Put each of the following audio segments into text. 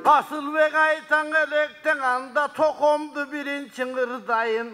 Asılbek aytan elekten anda tokomdu birinci ırdayın.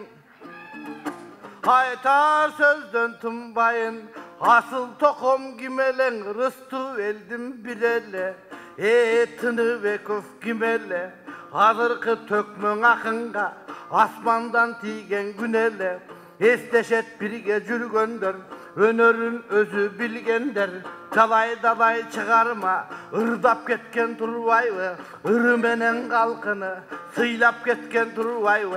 Haytar sözden tımbayın. Asıl tokom gimelen rıstı eldim bilele. Etini ve köf gimele. Hazırkı tökmün akınga asmandan tigen günele. Esteşet birge jürgönder. Önörün özü bilgender. Çalay dalay çıkarma, ırdap ketken turvayı, ırmenen kalkını, sıylap ketken turvayı,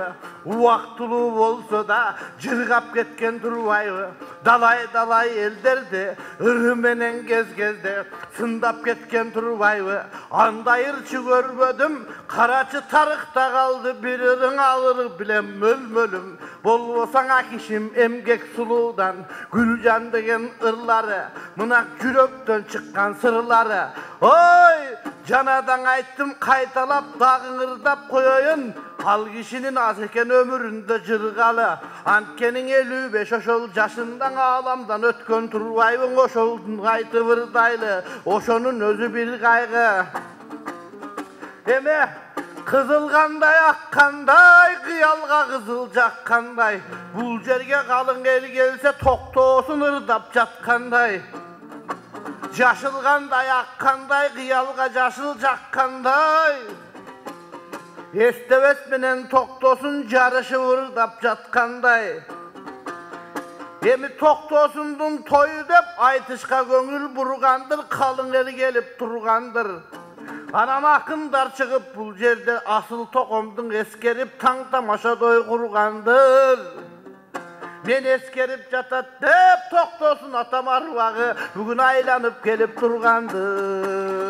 uvaktulu olsa da cırgap ketken turvayı, dalay dalay elderdi, ırmenen gezgezde, sındap ketken turvayı, andayırçı görmedim, karaçı tarıkta kaldı, bir ırın alır bile möl-mölüm, bol olsan akişim emgek suludan, gülcan degen ırları, mınak yürekten çıkan sırları. Oy! Canadan ayttım kaytalap dağın ırdap koyayın. Al kişinin az eken ömüründe cırgalı. Antkenin 55 oşol yaşından ağlamdan ötken turvayın oşoldun kaytı vırdaylı. Oşonun özü bir kaygı. Eme kızılganday akkanday, kıyalga kızılcak kanday. Bul jerge kalın el gelse toktosun ırdap jatkanday. Jaşılganday akkanday, kıyalga jaşılcak kanday. Estevet menen toktosun jarışı ırdap jatkanday. Emi toktosundun toyu dep aytışka köngül burgandır, kalın eli gelip turgandır. Anam akındar çıkıp bul jerde asıl tokomdun eskerip taң tamaşa doy kurgandır. Men eskerip jatat dep toktosun atam arvağı bugün aylanıp gelip turgandır.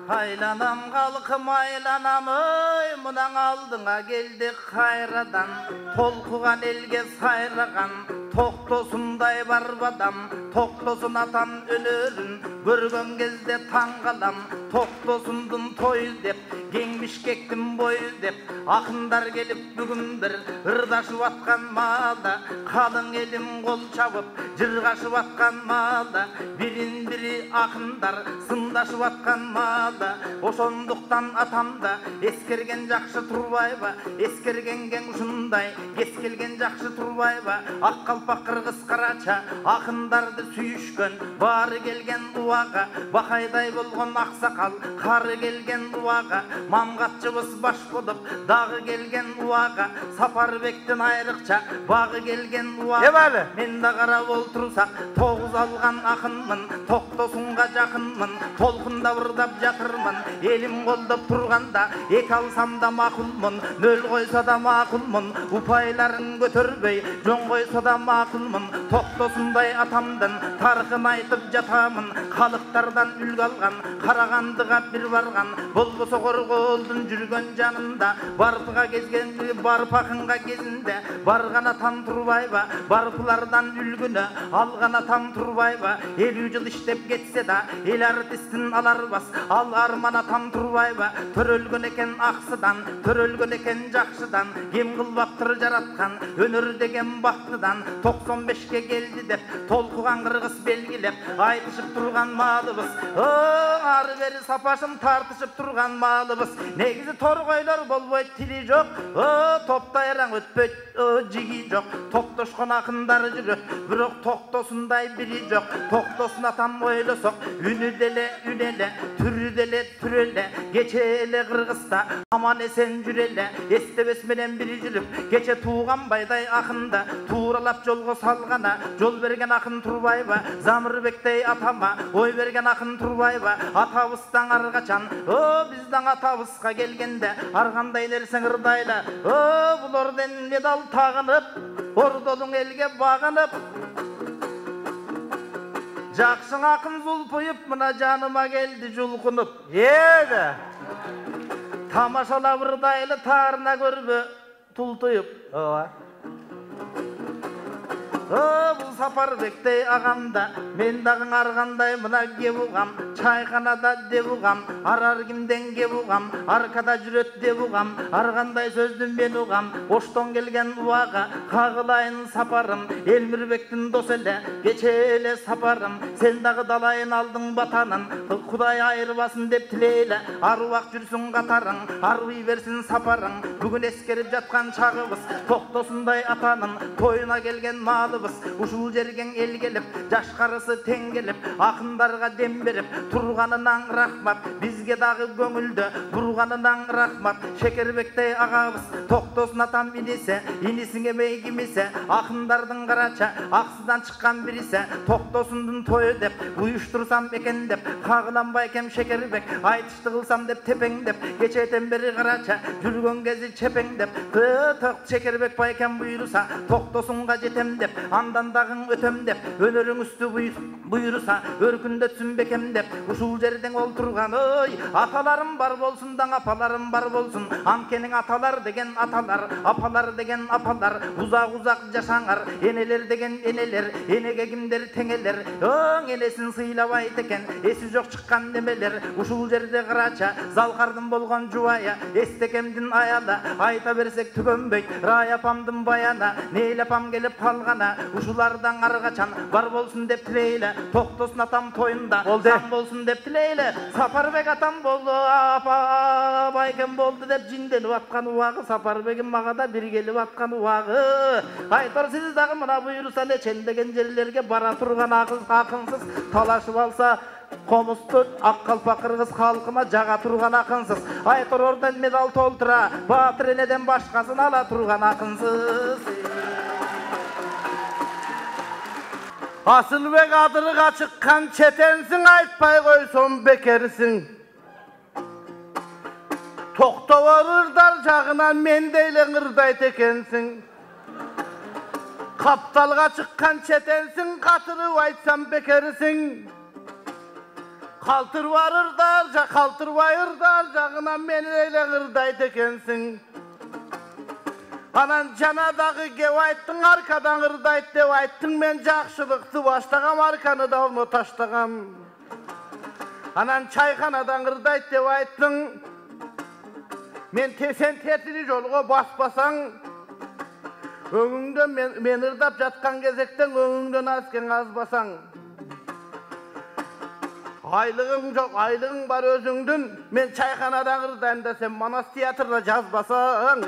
Aylanam kalkım aylanam ey, munan aldığına geldik hayradan, tolkugan elge sayragan, toktosunday barbadam, toktosun atan ölürün, görgön gezde taڭgalam, toktosundun toyu dep, gengmiş kektim boyu dep, akındar gelip bugün bir ırdaşıp atkan malda, kalın elim kol çabıp, jırgaşıp atkan malda, birin biri akındar, sındaşıp atkan malda, oşonduktan atamda, eskergen jakşı turbayba, eskergen gen uşunday, keskelgen jakşı turbayba, ak kalpak kırgız karaça, akındardı süyüşkön, bari gelgen duaga, bakayday bolgon aksakal, karı gelgen duaga, mamgatçыбыз baş bolup, dağı gelgen duaga, Saparbekten ayrıkça, bağı gelgen duaga, men de qarap oltursak, toğuz algan akınmın, toktosunga jakınmın, tolkunda vırdap jatırmın, elim koldop turganda, ek alsam da makulmun, nöl koysa da makulmun, upayların götürbey, jon koysa da makulmun, toktosunday atamdın, tarkın aytıp jatamın, kalıktardan ülgü algan, karagandıga bir bargan, bolboso korgoldun jürgön janında, barpıga gezgen, barpakınga gezinde, bargan atam turbayba, barpılardan ülgünü, algan atam turbayba, 50 yıl iştep geçse da, el artistin alar bas, al arman atam turbayba, törölgün eken aksıdan, törölgün eken jakşıdan, kim kılbaptır jaratkan, önür degen baktıdan, 95'ke geldi dep, tolkugan kırgız belgilep, aytışıp turgan malыбыз, arı beri sapaşım tartışıp turgan malыбыз, negizi torgoylar bolboy tili jok, toptayran ötpöt jigi jok, toktoşkon akındar jüröt, birok toktosunday biri jok, toktosun atam oylosok, ünü dele ünele, türü dele türele, geçele kırgızda, aman esen jürele, estebes menen biri jürüp, geçe tuğan bayday akında, tuğralap jolgo salgana, jol bergen akın turbayba, Zamırbek'tey atama, oy bergen akın turbayba, atabızdan argaçan, bizden atabızga gelgende, argandaylar sыңырдayla, bulordan medal tağınıp, ordolun elge bağınıp, jakşın akın zulpuyup, mına canıma geldi julkunup, yedi, tamaşala vırdaylı tarına görbe, tultuyup, Бұл Сапарбектей ағамда мен дағың арғандай мына кеп ұғам, чайханада деп ұғам, арар кімден кеп ұғам, аркада жүрет деп ұғам, арғандай сөзді мен ұғам. Оштон келген уаға қағылайын сапарым, Елмірбектің дос еле кечеле сапарым. Сен дағы далайын алдың батанын, Құдай айырбасын деп тілейлі, аруақ жүрсін қатарың, аруй берсін сапарың. Бүгін ескеріп жатқан шағыбыз, тоқтосындай атаның, тойына келген малыбыз. Ушул жерген ел келіп, жашқарысы тең келіп, ақындарға дем беріп, тұрғанынан рахмат, бізге дағы көңілді, бұрғанынан рахмат. Шекербектей ағабыз, тоқтосын атам инесе, инесіңе мей кимесе, ақындардың қарача, ақсыдан шыққан біресе, тоқтосындың тойы деп, ұйыштырсам екен деп, қағыланбай кем Шекербек, айтышты қылсам деп тепеңдеп, кечетен бері қарача, жүрген кезі чепеңдеп, тоқ Шекербек байкем бұйырса, тоқтосынға жетем деп, андандағың өтем деп, өнерің үсті бұйырса, өркінде түсінбекем деп, ұшыл жерден ол тұрған, ой, аталарым бар болсын, даң апаларым бар болсын, амкенің аталар деген аталар, апалар деген апалар, ұзақ-ұзақ жашаңар, енелер деген енелер, енеге кімдер теңелер, оң енесін сыйлабай текен, есі жоқ шыққан немелер, ұшыл жерде қарача, залқардың болған жуая, естекемдің аяла, айта берсек түгенбек, рай апамдың баяна, нейл апам келіп қалғана, ұшылардан арғачан, бар болсын деп тілейлі, тоқтосын атам тойында, сан болсын деп тілейлі, Сапарбек атам болды, апа байкем болды деп жинделіп атқан уағы, Сапарбегім мағада бір келіп атқан уағы. Айтар сіз дағы мына бұйырса лечен деген жерлерге бара тұрған ақынсыз, талашып алса қомысты аққалпа қырғыз халқына жаға тұрған ақынсыз. Айтар ордан медал толтыра, батыр енеден башқасын ала тұрған ақынсыз. Асылбек адырға шыққан четенсің, айтпай қойсон бекерсің. Тоқтау арырдар жағынан мендейлен ырдайт екенсің. Қапталға шыққан четенсің, қатырып айтсам бекерсің. Қалтырбай ырдар жағынан мендейлен ырдайт екенсің. Анан жанадағы кеп айттың, аркадан ырдайт деп айттың, мен жақшылықты баштағам, арканы да оны таштағам. Анан чайханадан ырдайт деп айттың, мен тесен тетiri жолға баспасаң, өңіңден мен ырдап жатқан кезектен өңіңден азкен азбасаң. Айлығың жоқ, айлығың бар өзіңдің, мен чайханадан ырдайым десем, Манас театрда жазбасаң.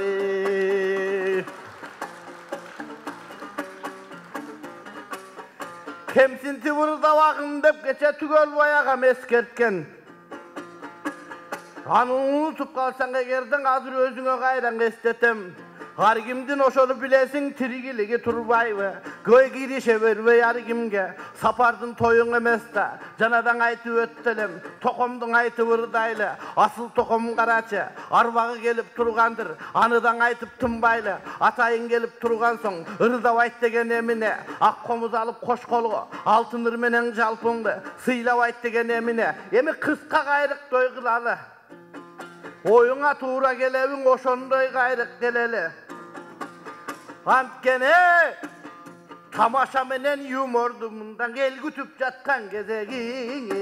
Кемсінті ұрдавағын деп кеше түгел баяғам ескерткен. Анын ұнытып қалсаң егердің, азыр өзіңе қайран естетем. Аргимдин ошону билесиң, тиригилиги турбайбы, көй кирише бербей аргимге. Сапардын тоюң эмес да, жанадан айтып өттелем, токомдун айтып ырдайлы, асыл током карачы, арбагы келип тургандыр, аныдан айтып тынбайлы, атайын келип турган соң, ырдабайт деген эмине, ак комуз алып кош колго, алтын ыр менен жалпыңды, сыйлабайт деген эмине, эми кыска кайрык той кылалы. Oyuna tuğra gelevin oşondoy gayrık geleli. Antkene tamaşa menen yumordumundan el gütüp jatkan gezegin.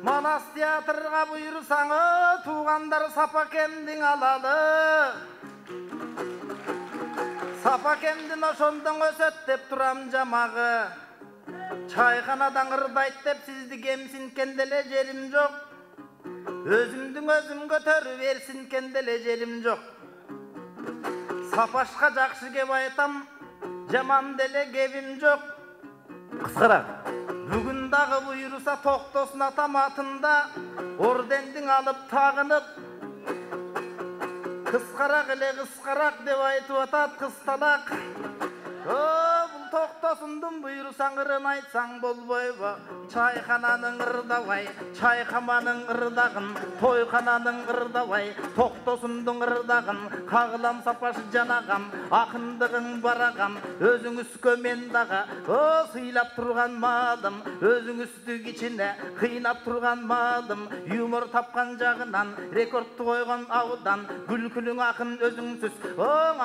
Manas teatrga buyursaңы, tuğandar Sapakemdin alalı. Sapakemdin oşondon ösöt dep turam jamağı. Çayxanadan ırdayt dep sizdi kemsinken-деле жерим жок. Өзүмдүн өзүм көтөрүп берсинкен-деле жерим жок. Сапашка жакшы кеп айтам, жаман-деле кебим жок. Кыскараак. Бүгүн дагы буйруса токтосун атам атында, ордендин алып тагынып, кыскараак эле кыскараак деп айтып атат кысталак. Бул Тоқтосундун буйрусаң ырын айтсаң болбойбу. Чайхананын ырдабай, чайхаманын ырдагын, тойхананын ырдабай, токтосундун ырдагын, кагылам сапаш жанагам, акындыгың барагам, өзүңүзгө мен дагы, сыйлап турган малым, өзүңүздү кичине кыйнап турган малым, юмор тапкан жагынан, рекордту койгон аудан, күлкүлүң акын өзүңсүз,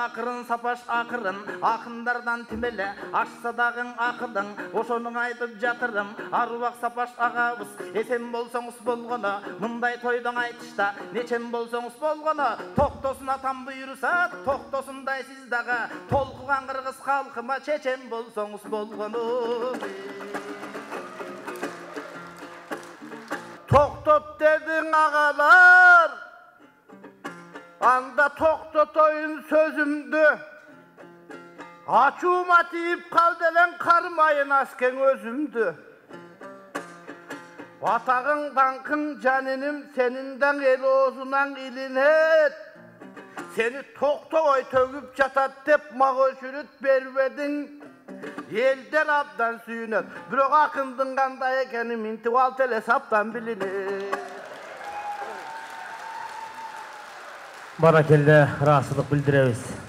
акырын сапаш акырын, акындардан тимеле, ашса дагың акылың, ошонун айтып жатырым, арубак сапаш агабыз, эсен болсоңуз болгону, мындай тойдоң айтышта, нечен болсоңуз болгону, токтосун атам буйруса, токтосундай сиз дагы, толкуган кыргыз калкыма чечен болсоңуз болгону. Токтот дедиң агалар, анда токтотоюн сөзүмдү. Ачуума тийип калды элең кармайын аскең өзүмдү. Атагың даңкың жаниним сенин эл оозунан илинет. Сени токтобой төгүп жатат деп мага өчүрүт бербедиң. Элдер абдан сүйүнөт, бирок акындын кандай экенин интибал телесаптан билинет. Баракелде, ыраазычылык билдиребиз.